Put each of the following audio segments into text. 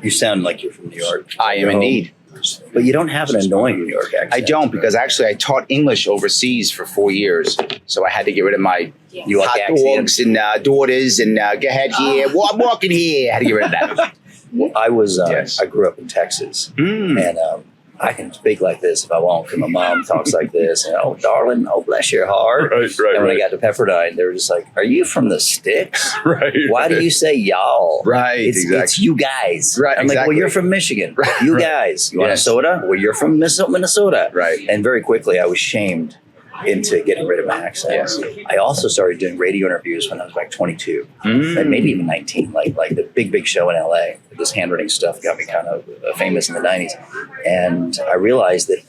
You sound like you're from New York. I am indeed. But you don't have an annoying New York accent. I don't, because actually I taught English overseas for 4 years. So I had to get rid of my New York hot accent. dogs and daughters and go ahead here. Well, I'm walking here. I had to get rid of that. Well, I was, Yes. I grew up in Texas, and I can speak like this if I want, because my mom talks like this, and oh, darling, oh, bless your heart. Right, And when I got to Pepperdine, they were just like, are you from the sticks? Right. Why do you say y'all? Right, It's exactly. you guys. Right, I'm like, well, exactly. you're from Michigan. Right, You right. guys. You want a Yes. soda? Well, you're from Minnesota. Right. And very quickly, I was shamed into getting rid of my accent. Yes. I also started doing radio interviews when I was like 22, and maybe even 19, like the big show in LA. This handwriting stuff got me kind of famous in the 90s. And I realized that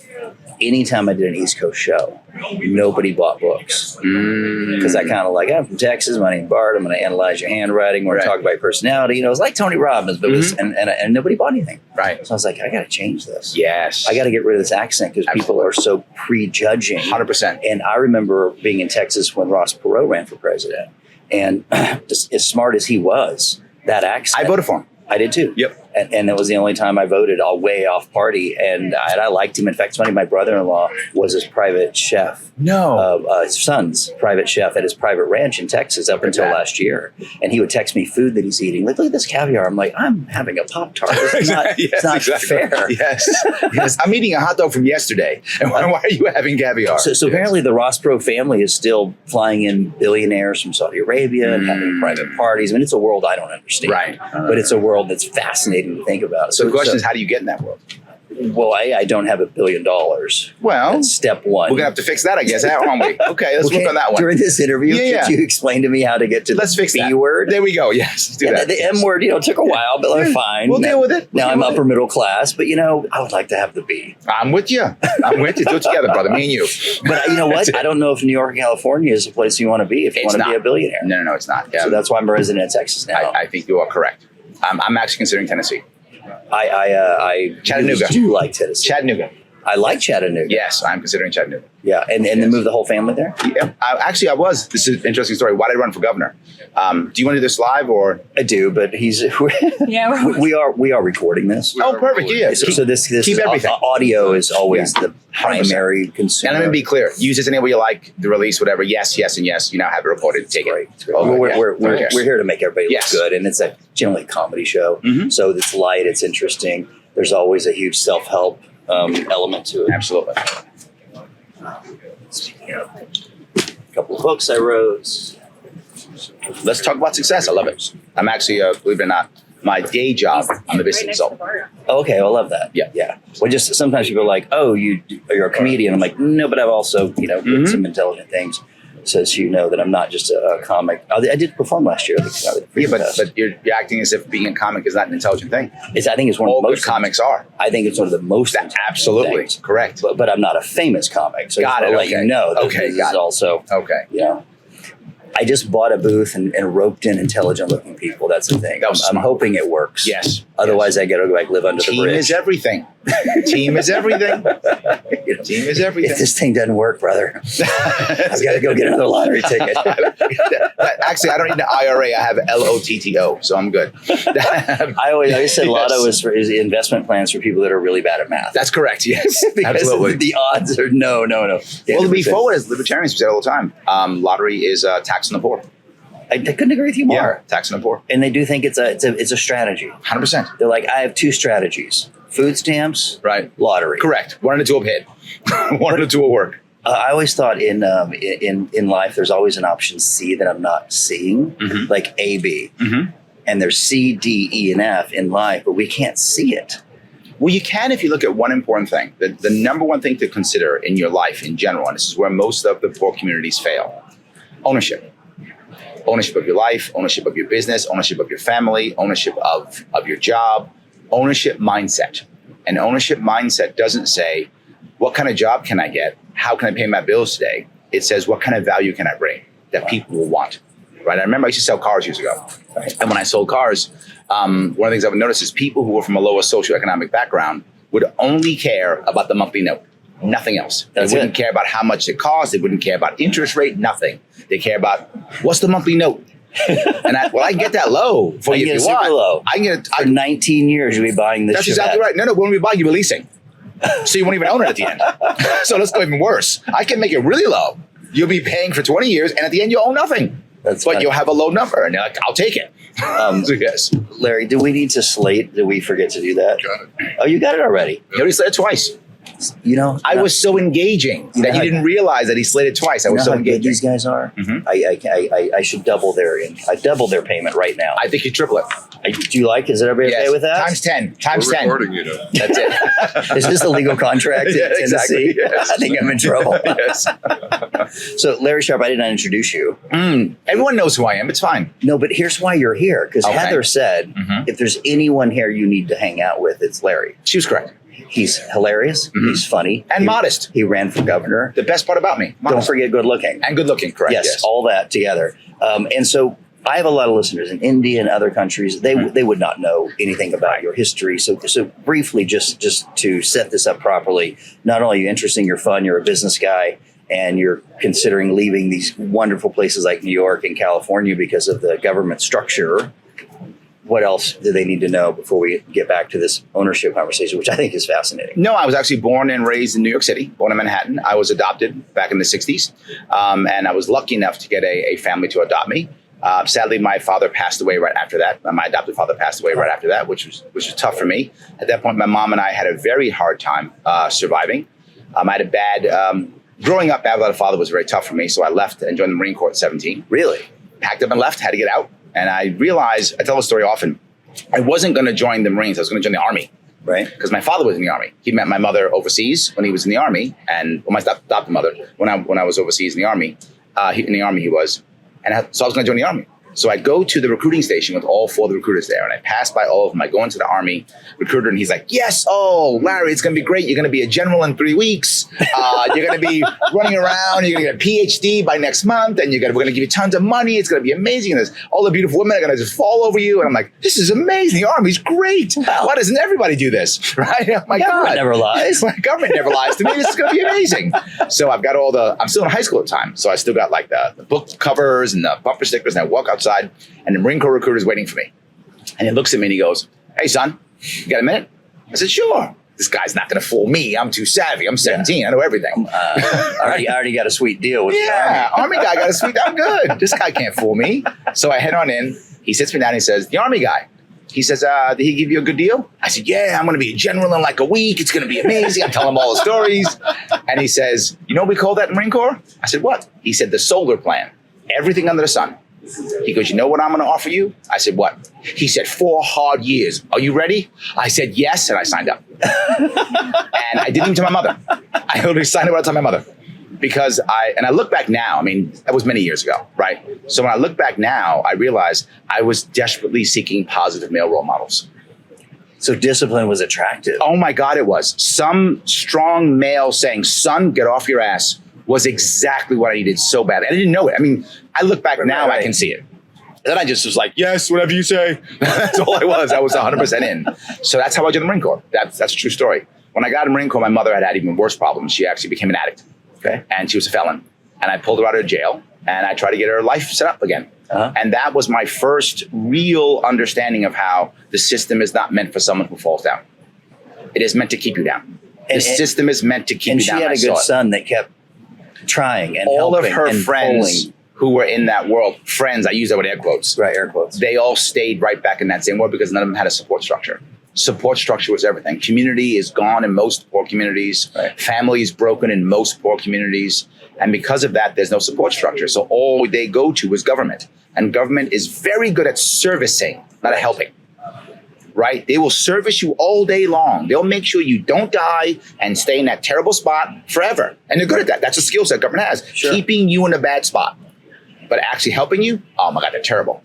anytime I did an East Coast show, nobody bought books. Because I kind of like, I'm from Texas, my name's Bart, I'm going to analyze your handwriting, we're going to talk about your personality. You know, it's like Tony Robbins, but it was, and nobody bought anything. Right. So I was like, I got to change this. Yes. I got to get rid of this accent because people are so prejudging. 100%. And I remember being in Texas when Ross Perot ran for president. And just as smart as he was, that accent. I voted for him. I did too. Yep. And it was the only time I voted all way off party. And I liked him. In fact, it's funny, my brother-in-law was his private chef. No. His son's private chef at his private ranch in Texas up until last year. And he would text me food that he's eating. Like, look at this caviar. I'm like, I'm having a Pop-Tart. It's not, Yes, it's not exactly. fair. Yes. Yes. I'm eating a hot dog from yesterday. And why are you having caviar? So apparently the Ross Perot family is still flying in billionaires from Saudi Arabia and having private parties. I mean, it's a world I don't understand. Right. But it's a world that's fascinating to think about. So the question is, how do you get in that world? Well, I don't have $1 billion. Well, That's step one. we're going to have to fix that, I guess, aren't we? Okay, let's work on that one. During this interview, Yeah. could you explain to me how to get to Let's the fix B that. word? There we go. Yes, let's do that. The M word, took a while, but I'm fine. We'll deal with it. Now I'm upper middle class, but I would like to have the B. I'm with you. I'm with you. Do it together, brother. Me and you. But you know what? I don't know if New York or California is a place you want to be if you It's want to be not. a billionaire. No, it's not. Yeah. So that's why I'm a resident of Texas now. I think you are correct. I'm actually considering Tennessee. I Chattanooga. do like Tennessee. Chattanooga. I like Chattanooga. Yes, I'm considering Chattanooga. Yeah, and then move the whole family there? Yeah, I was. This is an interesting story. Why did I run for governor? Do you want to do this live or? I do, but Yeah. we are recording this. Oh, perfect. Yeah. So this keep is, everything. audio is always Yeah. the primary consumer. And let me be clear. Use this any way you like. The release, whatever. Yes, and yes. You now have it recorded. Take Great. it. Well, Yeah. we're here to make everybody Yes. look good, and it's generally a comedy show. So it's light, it's interesting. There's always a huge self-help element to it. Absolutely. Speaking of a couple of books I wrote. Let's talk about success. I love it. I'm actually, believe it or not, my day job, I'm a business consultant. Oh, okay, I love that. Yeah. Well, just sometimes people are like, "Oh, you're a comedian." I'm like, "No, but I've also, did some intelligent things." So you know that I'm not just a comic. I did perform last year. Yeah, but you're acting as if being a comic is not an intelligent thing. I think it's one All of the good most comics are. I think it's one of the most Absolutely. things. Correct. But I'm not a famous comic, so Got I'll it, let you okay. know. That Okay, this got is it. also Okay. I just bought a booth and roped in intelligent-looking people. That's the thing. That was I'm smart. hoping it works. Yes. Otherwise, I got to go back live under the Team bridge. is everything. Team is everything. Team is everything. If this thing doesn't work, brother, I've got to go get another lottery ticket. Actually, I don't need an IRA. I have LOTTO, so I'm good. I always said Yes. Lotto is investment plans for people that are really bad at math. That's correct. Yes, because absolutely. the odds are no. Well, to be forward, as libertarians, we say all the time, lottery is taxing the poor. I couldn't agree with you more. Yeah, taxing the poor. And they do think it's a strategy. 100%. They're like, I have two strategies: food stamps, Right. lottery. Correct. One and a two will hit. One and a two will work. I always thought in life there's always an option C that I'm not seeing, like A, B, and there's C, D, E, and F in life, but we can't see it. Well, you can if you look at one important thing. The number one thing to consider in your life in general, and this is where most of the poor communities fail: ownership. Ownership of your life, ownership of your business, ownership of your family, ownership of your job, ownership mindset. And ownership mindset doesn't say, what kind of job can I get? How can I pay my bills today? It says, what kind of value can I bring that people will want? Right? I remember I used to sell cars years ago. And when I sold cars, one of the things I would notice is people who were from a lower socioeconomic background would only care about the monthly note. Nothing else. They wouldn't care about how much it cost. They wouldn't care about interest rate, nothing. They care about, what's the monthly note? And I can get that low for you if you want. Low. I can get it. For 19 years, you'll be buying this. That's exactly right. No, when we buy, you'll be leasing. So you won't even own it at the end. So let's go even worse. I can make it really low. You'll be paying for 20 years, and at the end, you'll own nothing. But you'll have a low number, and you're like, I'll take it. So yes. Larry, do we need to slate? Did we forget to do that? Got it. Oh, you got it already. He already slated twice. You know, I was so engaging that he didn't realize that he slated twice. I was so how good engaging. these guys are. Mhm. I should double their payment right now. I think you triple it. Do you like? Is everybody okay with that? Times 10. Times We're 10. recording, you know. That's it. Is this a legal contract in Yeah, Tennessee? exactly, yes. I think I'm in trouble. Yes. So, Larry Sharpe, I did not introduce you. Everyone knows who I am. It's fine. No, but here's why you're here. Because Okay. Heather said, Mhm. if there's anyone here you need to hang out with, it's Larry. She was correct. He's hilarious. Mhm. He's funny. And modest. He ran for governor. The best part about me. Don't Modest. forget good looking. And good looking, correct. Yes, all that together. And so I have a lot of listeners in India and other countries. They would not know anything about your history. So briefly, just to set this up properly, not only are you interesting, you're fun, you're a business guy, and you're considering leaving these wonderful places like New York and California because of the government structure. What else do they need to know before we get back to this ownership conversation, which I think is fascinating? No, I was actually born and raised in New York City, born in Manhattan. I was adopted back in the 60s. And I was lucky enough to get a family to adopt me. Sadly, my father passed away right after that. My adopted father passed away right after that, which was tough for me. At that point, my mom and I had a very hard time surviving. I had a bad, growing up without a father was very tough for me. So I left and joined the Marine Corps at 17. Really? Packed up and left, had to get out. And I realized, I tell the story often, I wasn't going to join the Marines. I was going to join the Army. Right. Because my father was in the Army. He met my mother overseas when he was in the Army. And my adopted mother, when I was overseas in the Army, he was. And so I was going to join the Army. So I go to the recruiting station with all four of the recruiters there. And I pass by all of them. I go into the Army recruiter and he's like, yes, oh, Larry, it's going to be great. You're going to be a general in 3 weeks. You're going to be running around. You're going to get a PhD by next month. And we're going to give you tons of money. It's going to be amazing. And all the beautiful women are going to just fall over you. And I'm like, this is amazing. The Army's great. Wow. Why doesn't everybody do this? Right? Oh my God. Never lies. My government never lies to me. This is going to be amazing. So I've got I'm still in high school at the time. So I still got like the book covers and the bumper stickers. And I walk outside and the Marine Corps recruiter is waiting for me. And he looks at me and he goes, hey, son, you got a minute? I said, sure. This guy's not going to fool me. I'm too savvy. I'm 17. Yeah. I know everything. I already got a sweet deal with the Army guy got a sweet. I'm good. This guy can't fool me. So I head on in. He sits me down and he says, the Army guy. He says, did he give you a good deal? I said, yeah, I'm going to be a general in like a week. It's going to be amazing. I'm telling him all the stories. And he says, you know what we call that in the Marine Corps? I said, what? He said, the solar plan. Everything under the sun. He goes, you know what I'm going to offer you? I said, what? He said, 4 hard years. Are you ready? I said, yes. And I signed up. And I didn't even tell my mother. I literally signed up without telling my mother. Because I look back now, I mean, that was many years ago, right? So when I look back now, I realized I was desperately seeking positive male role models. So discipline was attractive. Oh my God, it was. Some strong male saying, son, get off your ass, was exactly what I needed so bad. I didn't know it. I mean, I look back now, I can see it. Then I just was like, yes, whatever you say. That's all I was. I was 100% in. So that's how I joined the Marine Corps. That's a true story. When I got in the Marine Corps, my mother had even worse problems. She actually became an addict. Okay. And she was a felon. And I pulled her out of jail and I tried to get her life set up again. Uh-huh. And that was my first real understanding of how the system is not meant for someone who falls down. It is meant to keep you down. The system is meant to keep you down. And she had a good son that kept trying and all helping of her and friends pulling. Who were in that world, friends, I use that with air quotes. Right, air quotes. They all stayed right back in that same world because none of them had a support structure. Support structure was everything. Community is gone in most poor communities. Right. Family is broken in most poor communities. And because of that, there's no support structure. So all they go to is government. And government is very good at servicing, not at helping. Right? They will service you all day long. They'll make sure you don't die and stay in that terrible spot forever. And they're good at that. That's a skill set government has. Sure. Keeping you in a bad spot. But actually helping you, oh my God, they're terrible.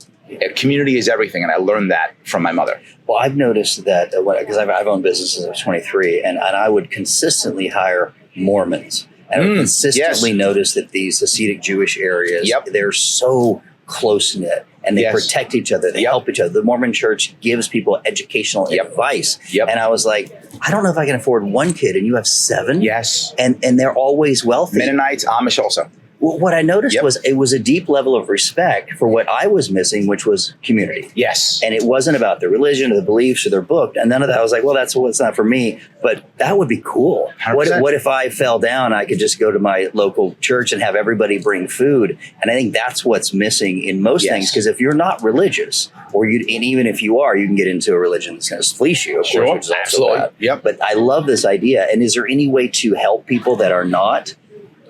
Community is everything, and I learned that from my mother. Well, I've noticed that, because I've owned businesses since I was 23, and I would consistently hire Mormons. And I would consistently notice that these Hasidic Jewish areas, they're so close-knit, and they protect each other, they help each other. The Mormon church gives people educational advice. And I was like, I don't know if I can afford one kid, and you have 7? Yes. And they're always wealthy. Mennonites, Amish also. Well, what I noticed Yep. was it was a deep level of respect for what I was missing, which was community. Yes. And it wasn't about the religion or the beliefs or their book. And none of that. I was like, well, that's not for me. But that would be cool. 100%. What if I fell down? I could just go to my local church and have everybody bring food. And I think that's what's missing in most Yes. things. Because if you're not religious, and even if you are, you can get into a religion that's going to fleece you, of Sure. course, which is also Absolutely. bad. Yep. But I love this idea. And is there any way to help people that are not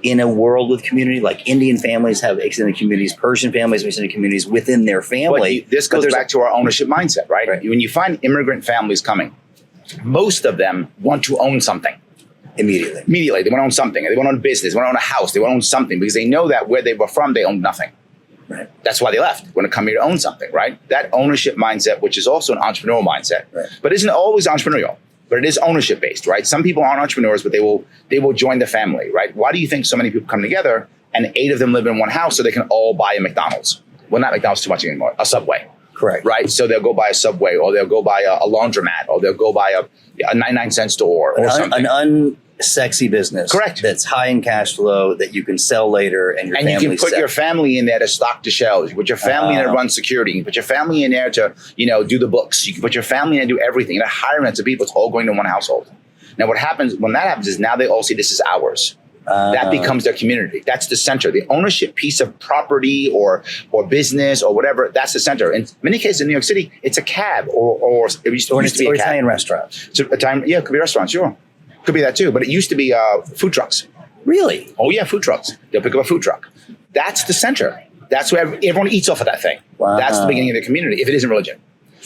in a world with community, like Indian families have extended communities, Persian families have extended communities within their family? This goes back to our ownership mindset, right? When you find immigrant families coming, most of them want to own something. Immediately. They want to own something. They want to own a business. They want to own a house. They want to own something because they know that where they were from, they owned nothing. Right. That's why they left. They want to come here to own something, right? That ownership mindset, which is also an entrepreneurial mindset, but isn't always entrepreneurial. But it is ownership based, right? Some people aren't entrepreneurs, but they will join the family, right? Why do you think so many people come together and 8 of them live in one house so they can all buy a McDonald's? Well, not McDonald's too much anymore, a Subway. Correct. Right? So they'll go buy a Subway, or they'll go buy a laundromat, or they'll go buy a 99-cent store or something. An unsexy business. Correct. That's high in cash flow that you can sell later and your And you family can put your family in there to stock the shelves. You put your family in there to run security. You can put your family in there to, do the books. You can put your family in there to do everything. And hire of people. It's all going to one household. Now, what happens when that happens is now they all see this is ours. That becomes their community. That's the center. The ownership piece of property or business or whatever, that's the center. In many cases in New York City, it's a cab or it used to be a Italian restaurant. So it could be a restaurant, sure. Could be that too. But it used to be food trucks. Really? Oh, yeah, food trucks. They'll pick up a food truck. That's the center. That's where everyone eats off of that thing. Wow. That's the beginning of the community, if it isn't religion.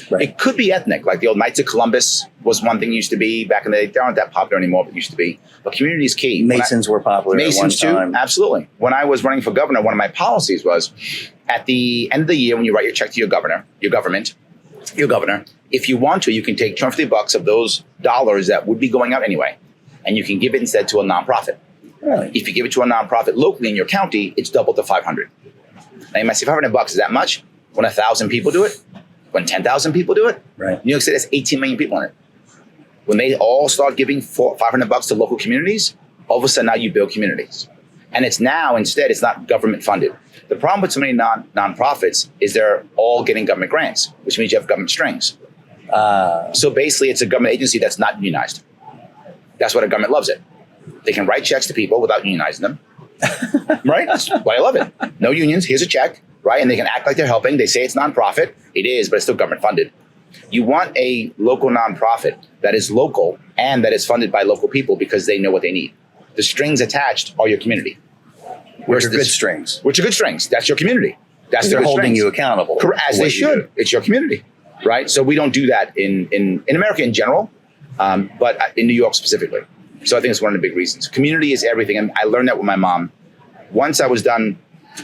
Right. It could be ethnic, like the old Knights of Columbus was one thing used to be back in the day. They aren't that popular anymore, but used to be. But community is key. Masons were popular Masons at one time. too, absolutely. When I was running for governor, one of my policies was at the end of the year when you write your check to your governor, if you want to, you can take $250 of those dollars that would be going out anyway, and you can give it instead to a nonprofit. Really? If you give it to a nonprofit locally in your county, it's doubled to $500. Now you might say $500 is that much? When 1,000 people do it? When 10,000 people do it? Right. New York City has 18 million people in it. When they all start giving $500 to local communities, all of a sudden now you build communities. And it's now, instead, it's not government funded. The problem with so many nonprofits is they're all getting government grants, which means you have government strings. So basically it's a government agency that's not unionized. That's why the government loves it. They can write checks to people without unionizing them. Right? That's why I love it. No unions, here's a check, right? And they can act like they're helping. They say it's nonprofit. It is, but it's still government funded. You want a local nonprofit that is local and that is funded by local people because they know what they need. The strings attached are your community. Which are good strings. Which are good strings. That's your community. That's They're their holding strings. you accountable. Correct, as they should. It's your community, right? So we don't do that in America in general, but in New York specifically. So I think it's one of the big reasons. Community is everything, and I learned that with my mom. Once I was done,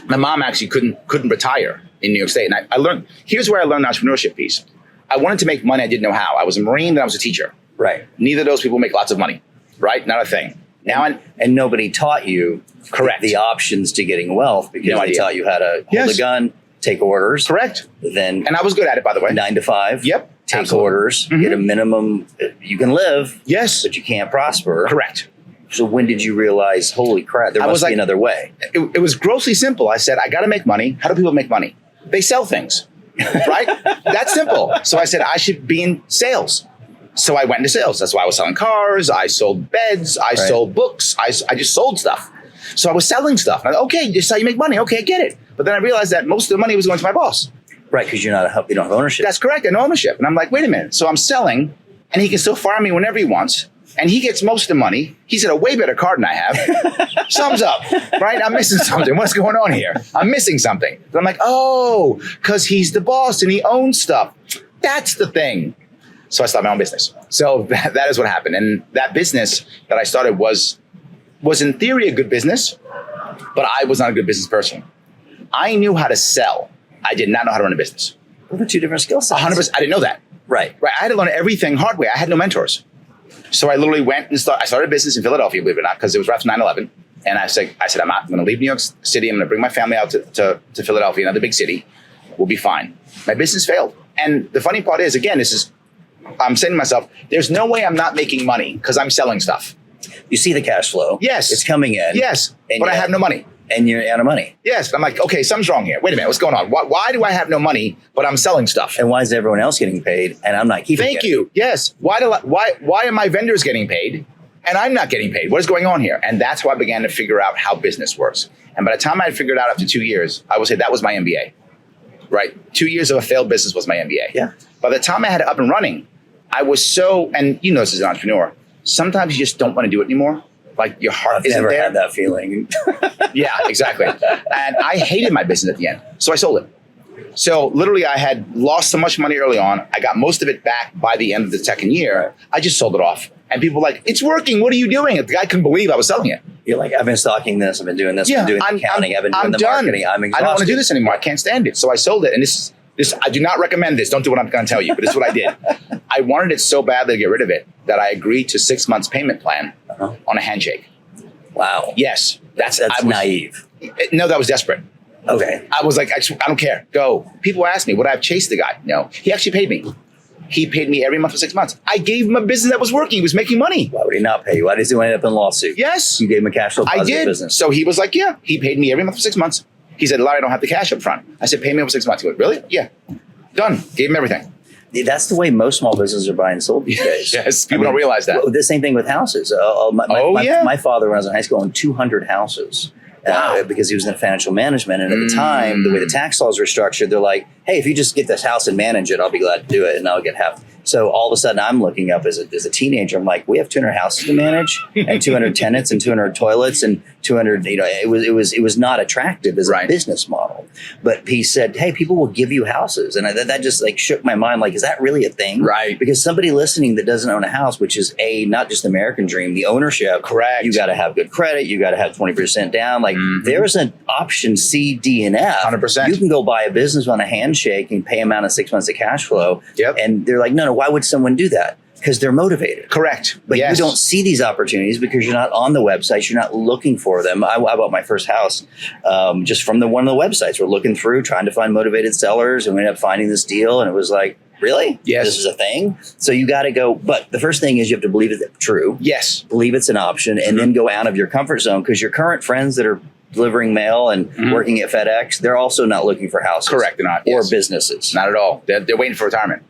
my mom actually couldn't retire in New York State, and I learned. Here's where I learned the entrepreneurship piece. I wanted to make money. I didn't know how. I was a Marine, then I was a teacher. Right. Neither of those people make lots of money, right? Not a thing. Now, and nobody taught you correct the options to getting wealth because No they idea. taught you how to hold a gun, take orders. Correct. Then And I was good at it, by the way. 9 to 5. Yep. Take Absolutely. orders. Get a minimum. You can live. Yes. But you can't prosper. Correct. So when did you realize, holy crap, there must be another way? It was grossly simple. I said, I got to make money. How do people make money? They sell things, right? That's simple. So I said, I should be in sales. So I went into sales. That's why I was selling cars. I sold beds. I sold books. I just sold stuff. So I was selling stuff. And I thought, okay, this is how you make money. Okay, I get it. But then I realized that most of the money was going to my boss. Right, because you don't have ownership. That's correct. And ownership. And I'm like, wait a minute. So I'm selling, and he can still fire me whenever he wants. And he gets most of the money. He's got a way better car than I have. Sums up, right? I'm missing something. What's going on here? I'm missing something. But I'm like, oh, because he's the boss and he owns stuff. That's the thing. So I started my own business. So that is what happened. And that business that I started was in theory a good business, but I was not a good business person. I knew how to sell. I did not know how to run a business. Well, they're two different skill sets. 100%. I didn't know that. Right. I had to learn everything hard way. I had no mentors. So I literally went and I started a business in Philadelphia, believe it or not, because it was right after 9/11. And I said, I'm going to leave New York City. I'm going to bring my family out to Philadelphia, another big city. We'll be fine. My business failed. And the funny part is, again, I'm saying to myself, there's no way I'm not making money because I'm selling stuff. You see the cash flow. Yes. It's coming in. Yes. And but I have no money. And you're out of money. Yes. And I'm like, okay, something's wrong here. Wait a minute. What's going on? Why do I have no money, but I'm selling stuff? And why is everyone else getting paid and I'm not keeping it? Thank you. Yes. Why are my vendors getting paid and I'm not getting paid? What is going on here? And that's how I began to figure out how business works. And by the time I had figured out after 2 years, I would say that was my MBA. Right? 2 years of a failed business was my MBA. Yeah. By the time I had it up and running, I was so, and you know this as an entrepreneur, sometimes you just don't want to do it anymore. Like your heart isn't there. I've never had that feeling. Yeah, exactly. And I hated my business at the end. So I sold it. So literally I had lost so much money early on. I got most of it back by the end of the second year. I just sold it off. And people were like, it's working. What are you doing? The guy couldn't believe I was selling it. You're like, I've been stocking this. I've been doing this. Yeah, I've been doing the accounting. I've been doing the done. marketing. I'm exhausted. I don't want to do this anymore. I can't stand it. So I sold it. And this I do not recommend this. Don't do what I'm going to tell you. But this is what I did. I wanted it so badly to get rid of it that I agreed to 6 months payment plan on a handshake. Wow. Yes. That's naive. No, that was desperate. Okay. I was like, I don't care. Go. People ask me, would I have chased the guy? No. He actually paid me. He paid me every month for 6 months. I gave him a business that was working. He was making money. Why would he not pay you? Why did he end up in a lawsuit? Yes. You gave him a cash flow positive I did. business. So he was like, yeah. He paid me every month for 6 months. He said, Larry, I don't have the cash up front. I said, pay me over 6 months. He goes, really? Yeah. Done. Gave him everything. That's the way most small businesses are buying and sold these days. Yes. People don't realize that. The same thing with houses. My father, when I was in high school, owned 200 houses. Wow. Because he was in financial management. And at the time, the way the tax laws were structured, they're like, hey, if you just get this house and manage it, I'll be glad to do it. And I'll get half. So all of a sudden I'm looking up as a teenager. I'm like, we have 200 houses to manage and 200 tenants and 200 toilets and 200, it was not attractive as a business model. But he said, hey, people will give you houses. And that just like shook my mind. Like, is that really a thing? Right. Because somebody listening that doesn't own a house, which is not just the American dream, the ownership. Correct. You got to have good credit. You got to have 20% down. Like there's an option C, D, and F. 100%. You can go buy a business on a handshake and pay them out in 6 months of cash flow. Yep. And they're like, no, why would someone do that? Because they're motivated. Correct. But you don't see these opportunities because you're not on the websites. You're not looking for them. I bought my first house just from one of the websites. We're looking through, trying to find motivated sellers, and we ended up finding this deal. And it was like, really? Yes. This is a thing? So you got to go. But the first thing is you have to believe it's true. Yes. Believe it's an option, and then go out of your comfort zone, because your current friends that are delivering mail and working at FedEx, they're also not looking for houses. Correct. They're not. Or businesses. Not at all. They're waiting for retirement.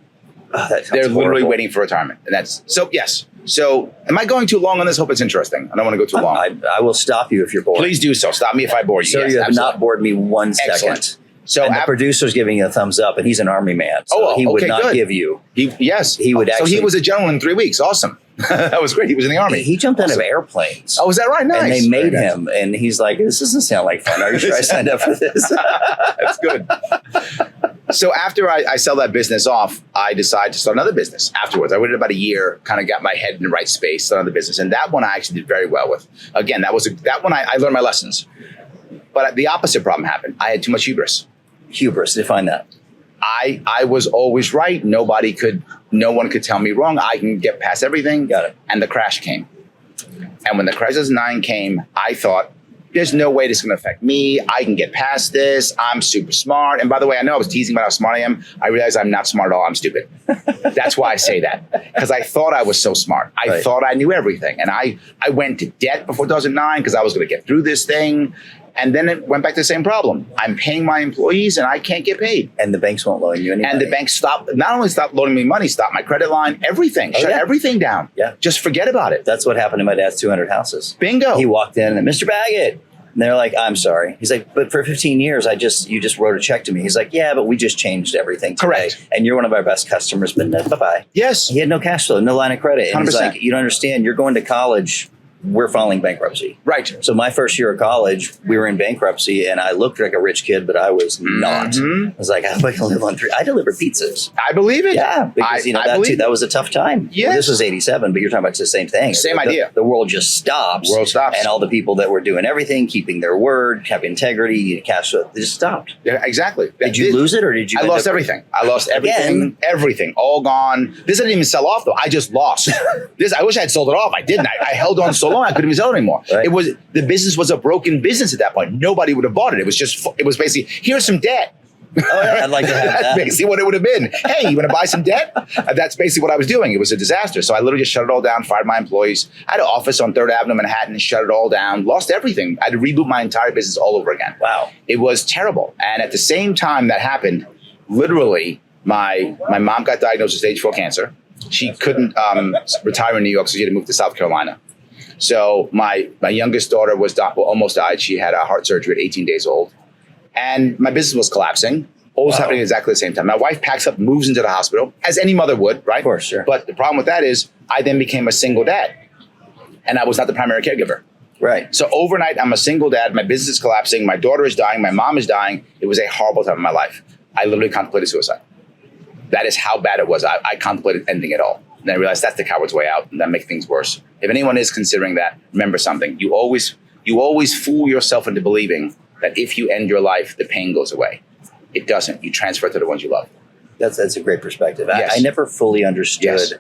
They're literally waiting for retirement. And that's so, yes. So am I going too long on this? Hope it's interesting. I don't want to go too long. I will stop you if you're bored. Please do so. Stop me if I bore you. So yes, you have absolutely. not bored me 1 second. Excellent. So and the producer's giving you a thumbs up, and he's an Army man. So he would not give you. He would actually. So he was a general in 3 weeks. Awesome. That was great. He was in the Army. He jumped out of airplanes. Oh, is that right? Nice. And they made him, and he's like, this doesn't sound like fun. Are you sure I signed up for this? That's good. So after I sell that business off, I decided to start another business afterwards. I waited about a year, kind of got my head in the right space, started another business. And that one I actually did very well with. Again, that one I learned my lessons. But the opposite problem happened. I had too much hubris. Hubris, define that. I was always right. No one could tell me wrong. I can get past everything. Got it. And the crash came. And when the crisis 9 came, I thought, there's no way this is going to affect me. I can get past this. I'm super smart. And by the way, I know I was teasing about how smart I am. I realize I'm not smart at all. I'm stupid. That's why I say that. Because I thought I was so smart. I thought I knew everything. And I went to debt before 2009 because I was going to get through this thing. And then it went back to the same problem. I'm paying my employees and I can't get paid. And the banks won't loan you any money. And the banks not only stopped loaning me money, stopped my credit line, everything. Shut everything down. Yeah. Just forget about it. That's what happened to my dad's 200 houses. Bingo. He walked in and Mr. Baggett. And they're like, I'm sorry. He's like, but for 15 years, you just wrote a check to me. He's like, yeah, but we just changed everything today. Correct. And you're one of our best customers, but no, bye-bye. Yes. He had no cash flow, no line of credit. And 100%. he's like, you don't understand. You're going to college. We're filing bankruptcy. Right. So my first year of college, we were in bankruptcy, and I looked like a rich kid, but I was not. I was like, how am I going to live on 3? I delivered pizzas. I believe it. Yeah, because that was a tough time. Yes. Well, this was 87, but you're talking about the same thing. Same idea. The world just stops. World stops. And all the people that were doing everything, keeping their word, having integrity, cash flow, they just stopped. Yeah, exactly. Did you lose it, or did you? I lost everything. I lost everything. Everything. All gone. This didn't even sell off, though. I just lost. I wish I had sold it off. I didn't. I held on so long, I couldn't even sell it anymore. Right. The business was a broken business at that point. Nobody would have bought it. It was basically, here's some debt. Oh, yeah, I'd like to have That's that. basically what it would have been. Hey, you want to buy some debt? That's basically what I was doing. It was a disaster. So I literally just shut it all down, fired my employees. I had an office on 3rd Avenue, Manhattan, shut it all down, lost everything. I had to reboot my entire business all over again. Wow. It was terrible. And at the same time that happened, literally, my mom got diagnosed with stage 4 cancer. She couldn't retire in New York, so she had to move to South Carolina. So my youngest daughter almost died. She had a heart surgery at 18 days old. And my business was collapsing. All was happening at exactly the same time. My wife packs up, moves into the hospital, as any mother would, right? Of course, sure. But the problem with that is I then became a single dad. And I was not the primary caregiver. Right. So overnight, I'm a single dad. My business is collapsing. My daughter is dying. My mom is dying. It was a horrible time in my life. I literally contemplated suicide. That is how bad it was. I contemplated ending it all. And I realized that's the coward's way out, and that makes things worse. If anyone is considering that, remember something. You always fool yourself into believing that if you end your life, the pain goes away. It doesn't. You transfer it to the ones you love. That's a great perspective. Yes. I never fully understood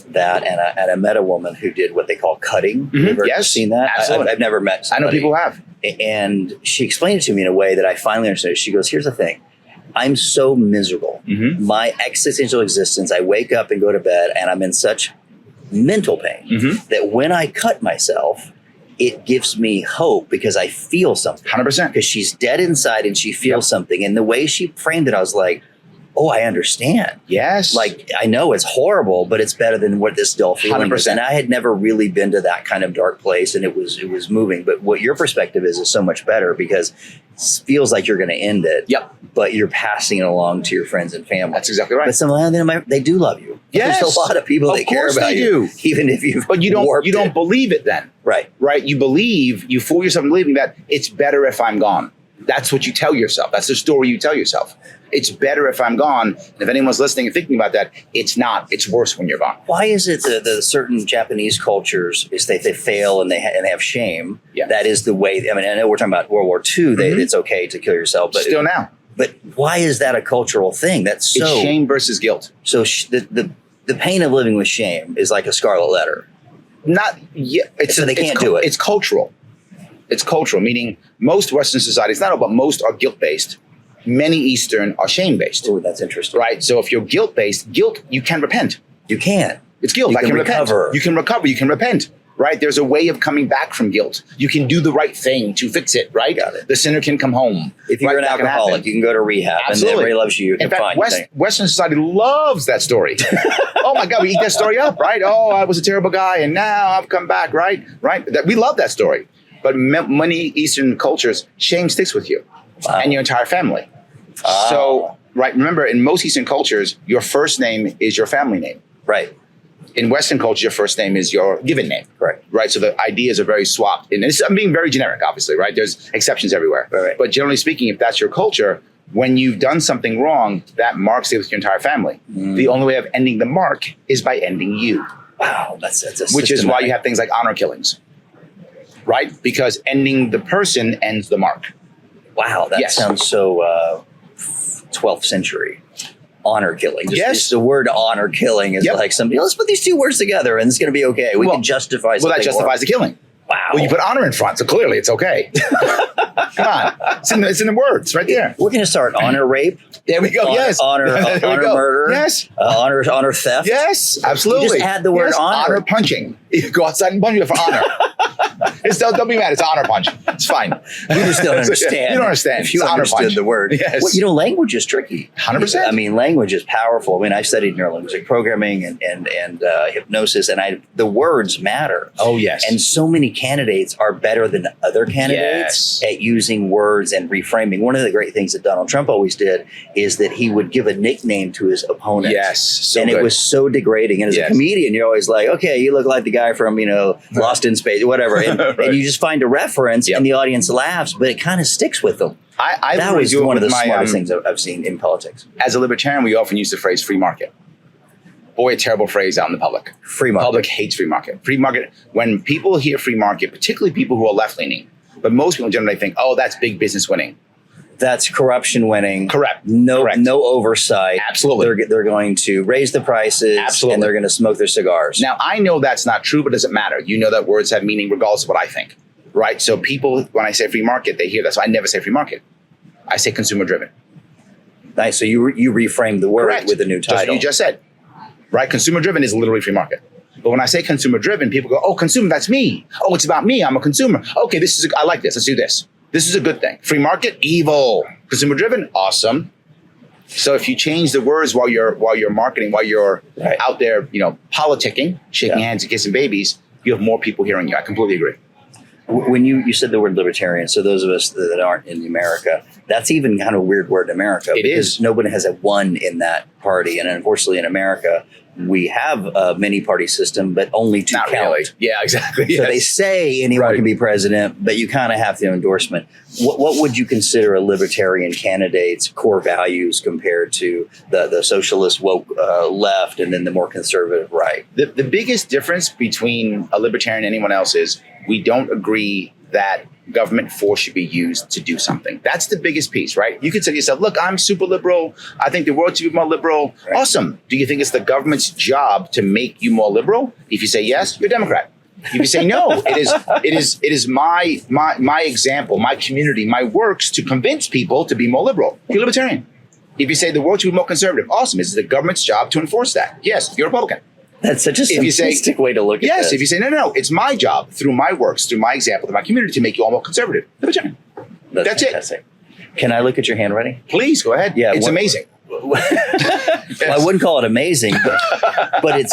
that, and I met a woman who did what they call cutting. Mm-hmm. Have you ever seen that? Absolutely. I've never met somebody. I know people have. And she explained it to me in a way that I finally understood. She goes, here's the thing. I'm so miserable. Mm-hmm. My existential existence, I wake up and go to bed and I'm in such mental pain that when I cut myself, it gives me hope because I feel something. 100%. Because she's dead inside and she feels something. And the way she framed it, I was like, oh, I understand. Yes. Like, I know it's horrible, but it's better than what this dull feeling is. 100%. And I had never really been to that kind of dark place, and it was moving. But what your perspective is so much better because it feels like you're going to end it. Yep. But you're passing it along to your friends and family. That's exactly right. But some of them, they do love you. Yes. There's a lot of people that care about you. Even if you've But you don't believe it then. Right. Right? You fool yourself into believing that it's better if I'm gone. That's what you tell yourself. That's the story you tell yourself. It's better if I'm gone. And if anyone's listening and thinking about that, it's not. It's worse when you're gone. Why is it that the certain Japanese cultures is they fail and they have shame? Yeah. That is the way. I mean, I know we're talking about World War II. It's okay to kill yourself, but Still now. But why is that a cultural thing? That's so. It's shame versus guilt. So the pain of living with shame is like a scarlet letter. Not yet. So they can't do it. It's cultural. It's cultural, meaning most Western societies, not all, but most are guilt-based. Many Eastern are shame-based. Oh, that's interesting. Right? So if you're guilt-based, you can repent. You can. It's guilt. You I can can recover. repent. You can recover. You can repent. Right? There's a way of coming back from guilt. You can do the right thing to fix it. Right? Got it. The sinner can come home. If you're right? an That can alcoholic, happen. you can go to rehab, Absolutely. and everybody loves you. You can In fact, find Western society loves that story. Oh my God, we eat that story up, right? Oh, I was a terrible guy, and now I've come back, right? Right? We love that story. But many Eastern cultures, shame sticks with you and your entire family. So, right, remember, in most Eastern cultures, your first name is your family name. Right. In Western culture, your first name is your given name. Correct. Right. So the ideas are very swapped. And I'm being very generic, obviously, right? There's exceptions everywhere. Right. But generally speaking, if that's your culture, when you've done something wrong, that mark stays with your entire family. The only way of ending the mark is by ending you. Wow. That's a Which is why systematic- you have things like honor killings. Right? Because ending the person ends the mark. Wow. That sounds so 12th century. Honor killing. Just the word honor killing is like somebody, let's put these two words together and it's going to be okay. We can justify something. Well, that justifies the killing. Wow. Well, you put honor in front, so clearly it's okay. Come on. It's in the words right there. We're going to start honor rape. There we go. Honor murder. Yes. Honor theft. Yes, absolutely. You just add the word honor. Honor punching. You go outside and punch you for honor. Don't be mad. It's honor punch. It's fine. We just don't understand. You don't understand. If you It's honor understood punch. the word. Yes. Well, language is tricky. 100%. I mean, language is powerful. I mean, I studied neurolinguistic programming and hypnosis, and the words matter. Oh, yes. And so many candidates are better than other candidates at using words and reframing. One of the great things that Donald Trump always did is that he would give a nickname to his opponent. Yes. So and good. it was so degrading. And as a comedian, you're always like, okay, you look like the guy from, Lost in Space, whatever. And, and you just find a reference and the audience laughs, but it kind of sticks with them. That was one of the smartest things I've seen in politics. As a libertarian, we often use the phrase free market. Boy, a terrible phrase out in the public. Free market. The public hates free market. Free market, when people hear free market, particularly people who are left-leaning, but most people generally think, oh, that's big business winning. That's corruption winning. Correct. No oversight. Absolutely. They're going to raise the prices. Absolutely. And they're going to smoke their cigars. Now, I know that's not true, but it doesn't matter. You know that words have meaning regardless of what I think, right? So people, when I say free market, they hear that. So I never say free market. I say consumer driven. Nice. So you reframed the word Correct. with a new Just what title. you just said, right? Consumer driven is literally free market. But when I say consumer driven, people go, oh, consumer, that's me. Oh, it's about me. I'm a consumer. Okay, I like this. Let's do this. This is a good thing. Free market, evil. Consumer driven, awesome. So if you change the words while you're marketing, while you're out there, politicking, shaking hands and kissing babies, you have more people hearing you. I completely agree. When you said the word libertarian, so those of us that aren't in America, that's even kind of a weird word in America. It because is. Nobody has a one in that party. And unfortunately in America, we have a many-party system, but only two Not count. really. Yeah, exactly. So Yes. they say anyone can be president, but you kind of have the endorsement. What would you consider a libertarian candidate's core values compared to the socialist woke left and then the more conservative right? The biggest difference between a libertarian and anyone else is we don't agree that government force should be used to do something. That's the biggest piece, right? You could say to yourself, look, I'm super liberal. I think the world should be more liberal. Right. Awesome. Do you think it's the government's job to make you more liberal? If you say yes, you're a Democrat. If you say no, it is my example, my community, my works to convince people to be more liberal. You're a libertarian. If you say the world should be more conservative, awesome. It's the government's job to enforce that. Yes, you're a Republican. That's such a simplistic way to look at it. Yes, if you say, no, it's my job through my works, through my example, through my community to make you all more conservative. Libertarian. That's fantastic. It. Can I look at your handwriting? Please, go ahead. Yeah, it's amazing. Well, I wouldn't call it amazing, but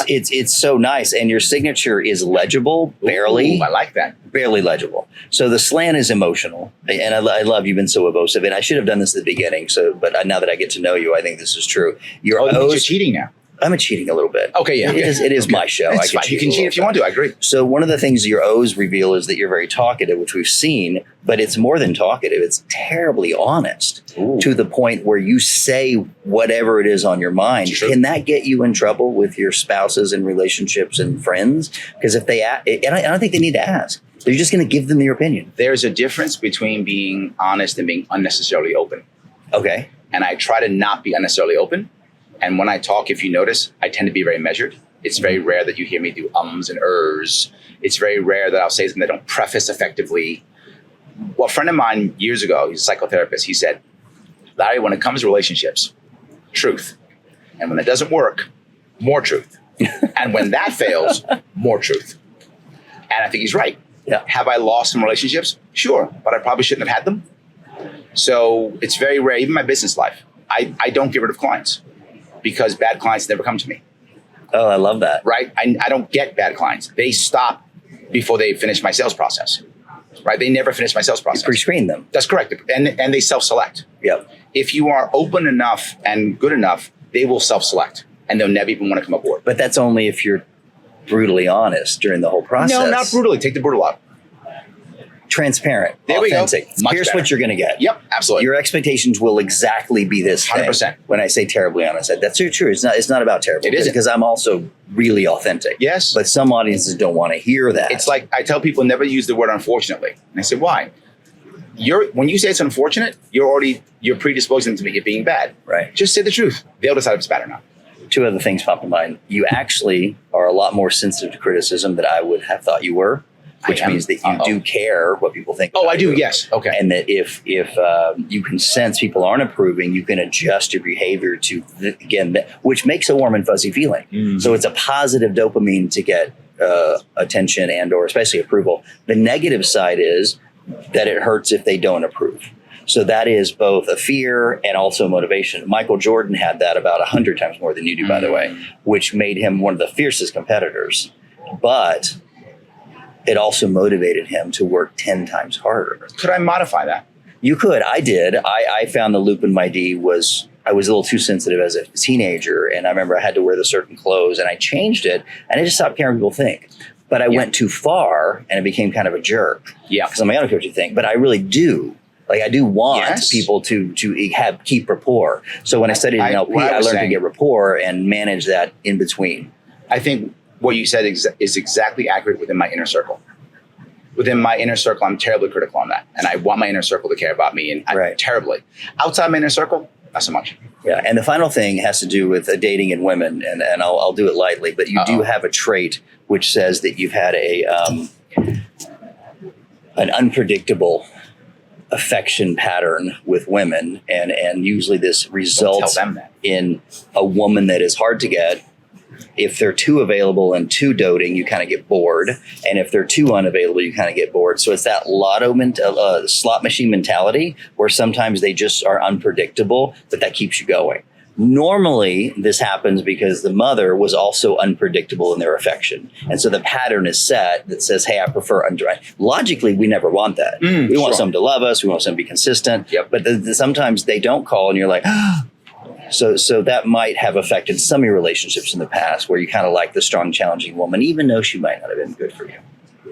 it's so nice. And your signature is legible, barely. Ooh, I like that. Barely legible. So the slant is emotional. And I love you've been so evasive. And I should have done this at the beginning. But now that I get to know you, I think this is true. You're cheating now. I'm cheating a little bit. Okay, yeah. It is my show. I can you can cheat if you want to. I agree. So one of the things your O's reveal is that you're very talkative, which we've seen, but it's more than talkative. It's terribly honest to the point where you say whatever it is on your mind. Sure. Can that get you in trouble with your spouses and relationships and friends? Because if they and I don't think they need to ask. They're just going to give them your opinion. There's a difference between being honest and being unnecessarily open. Okay. And I try to not be unnecessarily open. And when I talk, if you notice, I tend to be very measured. It's very rare that you hear me do ums and ers. It's very rare that I'll say something that I don't preface effectively. Well, a friend of mine years ago, he's a psychotherapist, he said, Larry, when it comes to relationships, truth. And when it doesn't work, more truth. And when that fails, more truth. And I think he's right. Yeah. Have I lost some relationships? Sure, but I probably shouldn't have had them. So it's very rare, even my business life, I don't get rid of clients. Because bad clients never come to me. Oh, I love that. Right? I don't get bad clients. They stop before they finish my sales process. Right? They never finish my sales process. You pre-screen them. That's correct. And they self-select. Yep. If you are open enough and good enough, they will self-select. And they'll never even want to come aboard. But that's only if you're brutally honest during the whole process. No, not brutally. Take the brutal out. Transparent, there authentic. We go. Here's what you're going to get. Yep, absolutely. Your expectations will exactly be this 100%. thing. When I say terribly honest, that's so true. It's not about terrible. It isn't. Because I'm also really authentic. Yes. But some audiences don't want to hear that. It's like I tell people never use the word unfortunately. And I say, why? When you say it's unfortunate, you're predisposing to it being bad. Right. Just say the truth. They'll decide if it's bad or not. Two other things pop in mind. You actually are a lot more sensitive to criticism than I would have thought you were. Which means that you do care what people think. Oh, I do. Yes. Okay. And that if you can sense people aren't approving, you can adjust your behavior to, which makes a warm and fuzzy feeling. Mm-hmm. So it's a positive dopamine to get attention and or especially approval. The negative side is that it hurts if they don't approve. So that is both a fear and also motivation. Michael Jordan had that about 100 times more than you do, by the way, which made him one of the fiercest competitors. But it also motivated him to work 10 times harder. Could I modify that? You could. I did. I found the loop in my D I was a little too sensitive as a teenager. And I remember I had to wear the certain clothes and I changed it and I just stopped caring what people think. But I went too far and it became kind of a jerk. Yeah. Because I'm like, I don't care what you think. But I really do. Like I do want people to keep rapport. So when I studied NLP, I learned to get rapport and manage that in between. I think what you said is exactly accurate within my inner circle. Within my inner circle, I'm terribly critical on that. And I want my inner circle to care about me and terribly. Outside my inner circle, not so much. Yeah. And the final thing has to do with dating in women. And I'll do it lightly, but you do have a trait which says that you've had an unpredictable affection pattern with women, and usually this results Don't tell them that. in a woman that is hard to get. If they're too available and too doting, you kind of get bored. And if they're too unavailable, you kind of get bored. So it's that slot machine mentality where sometimes they just are unpredictable, but that keeps you going. Normally, this happens because the mother was also unpredictable in their affection. And so the pattern is set that says, hey, I prefer logically, we never want that. We want someone to love us. We want someone to be consistent. Yep. But sometimes they don't call and you're like, So that might have affected some of your relationships in the past where you kind of like the strong, challenging woman, even though she might not have been good for you.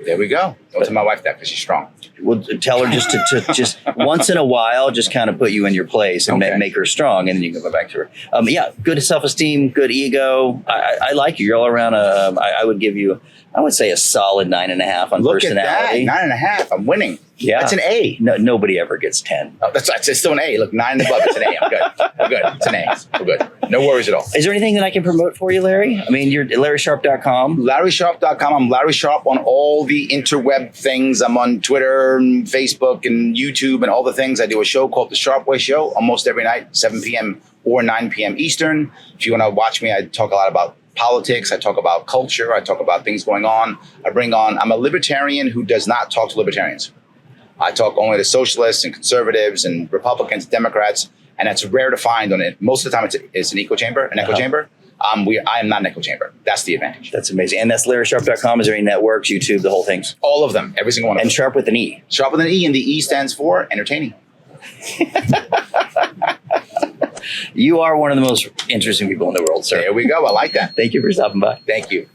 There we go. Don't tell my wife that because she's strong. Well, tell her just to just once in a while, just kind of put you in your place and make her strong, and then you can go back to her. Yeah, good self-esteem, good ego. I like you. You're all around. I would give you, I would say, a solid 9.5 on personality. Look at that, 9.5. I'm winning. Yeah, that's an A. No, nobody ever gets 10. Oh, it's still an A. Look, 9 and above, it's an A. I'm good. I'm good. It's an A. We're good. No worries at all. Is there anything that I can promote for you, Larry? I mean, you're LarrySharpe.com. LarrySharpe.com. I'm Larry Sharpe on all the interweb things. I'm on Twitter and Facebook and YouTube and all the things. I do a show called The Sharpe Way Show almost every night, 7 p.m. or 9 p.m. Eastern. If you want to watch me, I talk a lot about politics. I talk about culture. I talk about things going on. I'm a libertarian who does not talk to libertarians. I talk only to socialists and conservatives and Republicans, Democrats, and that's rare to find on it. Most of the time it's an echo chamber. I am not an echo chamber. That's the advantage. That's amazing. And that's LarrySharpe.com. Is there any networks, YouTube, the whole things? All of them. Every single one of them. And Sharpe with an E. Sharpe with an E, and the E stands for entertaining. You are one of the most interesting people in the world, sir. There we go. I like that. Thank you for stopping by. Thank you.